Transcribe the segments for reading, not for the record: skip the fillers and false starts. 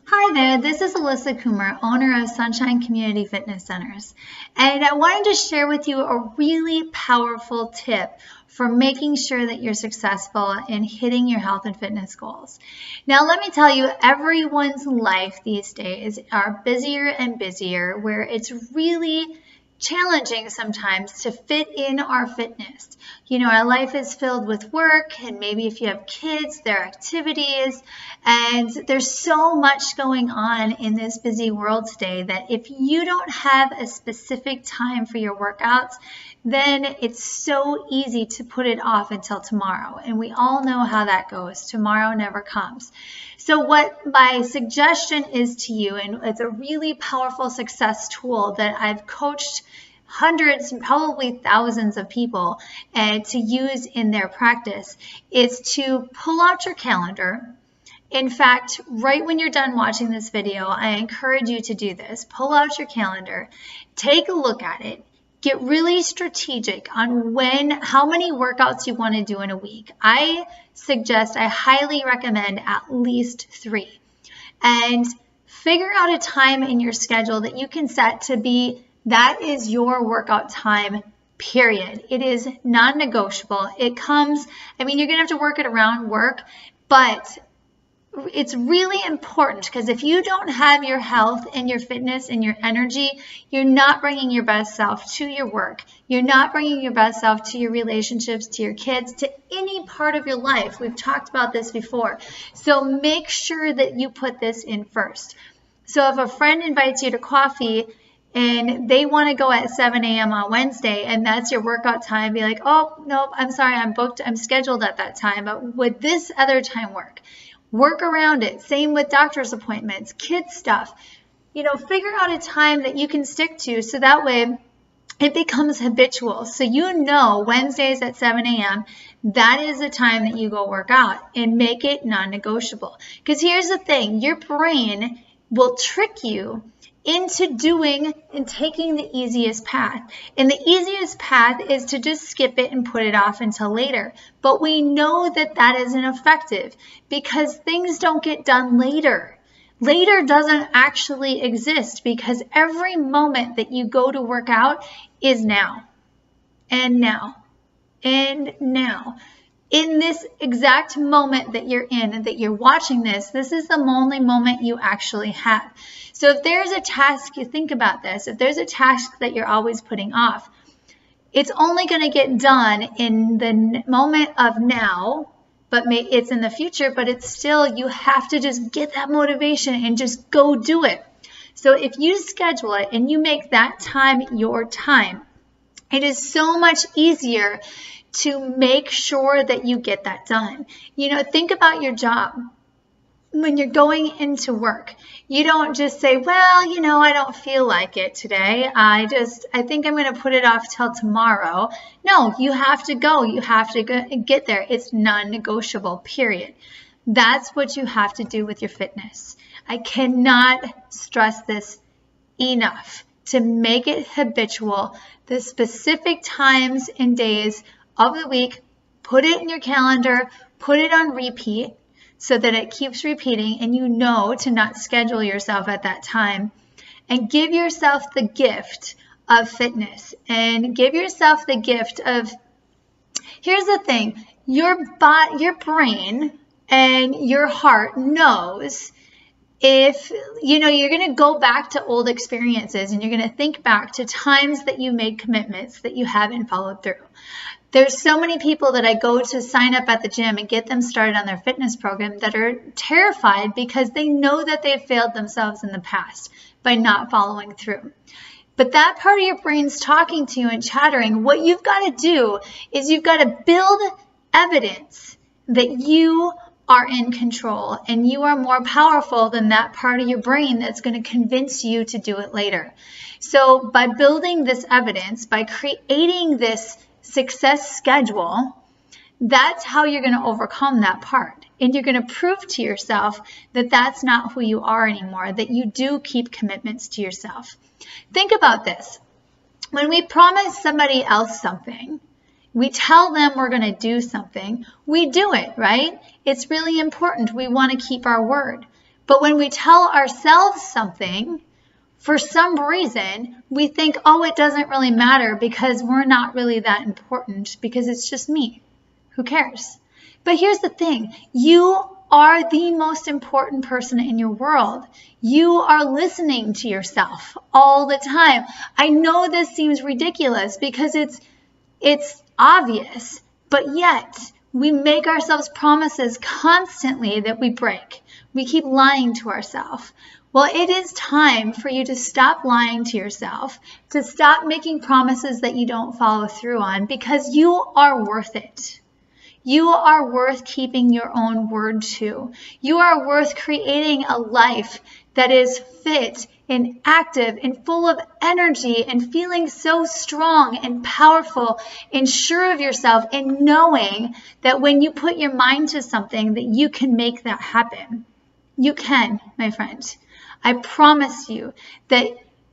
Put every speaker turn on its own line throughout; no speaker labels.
Hi there, this is Alyssa Coomer, owner of Sunshine Community Fitness Centers, and I wanted to share with you a really powerful tip for making sure that you're successful in hitting your health and fitness goals. Now, let me tell you, everyone's life these days are busier and busier, where it's really challenging sometimes to fit in our fitness. You know, our life is filled with work, and maybe if you have kids, their activities, and there's so much going on in this busy world today that if you don't have a specific time for your workouts, then it's so easy to put it off until tomorrow. And we all know how that goes. Tomorrow never comes. So what my suggestion is to you, and it's a really powerful success tool that I've coached hundreds and probably thousands of people to use in their practice, is to pull out your calendar. In fact, right when you're done watching this video, I encourage you to do this. Pull out your calendar, take a look at it, get really strategic on how many workouts you want to do in a week. I highly recommend at least 3. And figure out a time in your schedule that you can set to be, that is your workout time, period. It is non-negotiable. It comes, you're going to have to work it around work, but it's really important, because if you don't have your health and your fitness and your energy, you're not bringing your best self to your work. You're not bringing your best self to your relationships, to your kids, to any part of your life. We've talked about this before. So make sure that you put this in first. So if a friend invites you to coffee and they want to go at 7 a.m. on Wednesday, and that's your workout time, be like, oh, nope, I'm sorry, I'm booked, I'm scheduled at that time, but would this other time work? Work around it. Same with doctor's appointments, kids stuff. Figure out a time that you can stick to, so that way it becomes habitual. So Wednesdays at 7 a.m., that is the time that you go work out, and make it non-negotiable. Because here's the thing, your brain will trick you into doing and taking the easiest path. And the easiest path is to just skip it and put it off until later. But we know that that isn't effective, because things don't get done later. Later doesn't actually exist, because every moment that you go to work out is now, and now, and now. In this exact moment that you're in and that you're watching this is the only moment you actually have. So if there's a task, you think about this, if there's a task that you're always putting off, it's only going to get done in the moment of now, but it's in the future, but it's still, you have to just get that motivation and just go do it. So if you schedule it and you make that time your time, it is so much easier to make sure that you get that done. Think about your job. When you're going into work, you don't just say, well, I don't feel like it today. I think I'm going to put it off till tomorrow. No, you have to go. You have to get there. It's non-negotiable, period. That's what you have to do with your fitness. I cannot stress this enough. To make it habitual, the specific times and days of the week, put it in your calendar, put it on repeat so that it keeps repeating, and you know to not schedule yourself at that time, and give yourself the gift of fitness, and give yourself the gift of, here's the thing, your brain and your heart knows if, you're going to go back to old experiences, and you're going to think back to times that you made commitments that you haven't followed through. There's so many people that I go to sign up at the gym and get them started on their fitness program that are terrified because they know that they've failed themselves in the past by not following through. But that part of your brain's talking to you and chattering. What you've got to do is you've got to build evidence that you are in control and you are more powerful than that part of your brain that's going to convince you to do it later. So by building this evidence, by creating this success schedule, that's how you're going to overcome that part. And you're going to prove to yourself that that's not who you are anymore, that you do keep commitments to yourself. Think about this. When we promise somebody else something, we tell them we're going to do something, we do it, right? It's really important. We want to keep our word. But when we tell ourselves something, for some reason, we think, oh, it doesn't really matter because we're not really that important because it's just me. Who cares? But here's the thing. You are the most important person in your world. You are listening to yourself all the time. I know this seems ridiculous because it's obvious, but yet we make ourselves promises constantly that we break. We keep lying to ourselves. Well, it is time for you to stop lying to yourself, to stop making promises that you don't follow through on, because you are worth it. You are worth keeping your own word to. You are worth creating a life that is fit and active and full of energy and feeling so strong and powerful and sure of yourself and knowing that when you put your mind to something that you can make that happen. You can, my friend. I promise you that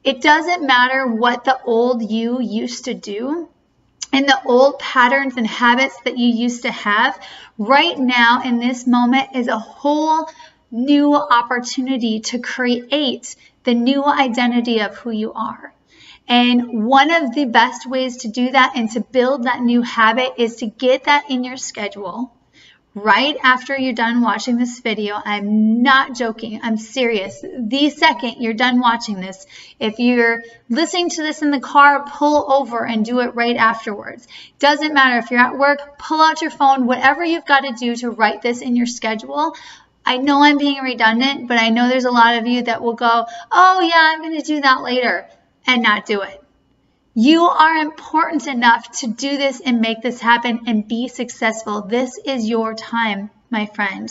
it doesn't matter what the old you used to do and the old patterns and habits that you used to have. Right now in this moment is a whole new opportunity to create the new identity of who you are. And one of the best ways to do that and to build that new habit is to get that in your schedule. Right after you're done watching this video, I'm not joking, I'm serious. The second you're done watching this, if you're listening to this in the car, pull over and do it right afterwards. Doesn't matter if you're at work, pull out your phone, whatever you've got to do to write this in your schedule. I know I'm being redundant, but I know there's a lot of you that will go, oh yeah, I'm going to do that later, and not do it. You are important enough to do this and make this happen and be successful. This is your time, my friend.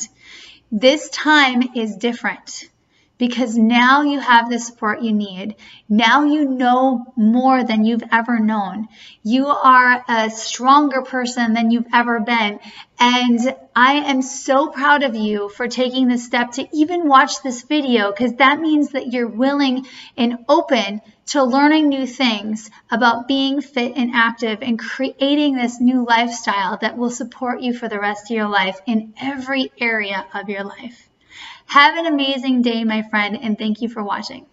This time is different because now you have the support you need. Now you know more than you've ever known. You are a stronger person than you've ever been. And I am so proud of you for taking the step to even watch this video, because that means that you're willing and open to learning new things about being fit and active and creating this new lifestyle that will support you for the rest of your life in every area of your life. Have an amazing day, my friend, and thank you for watching.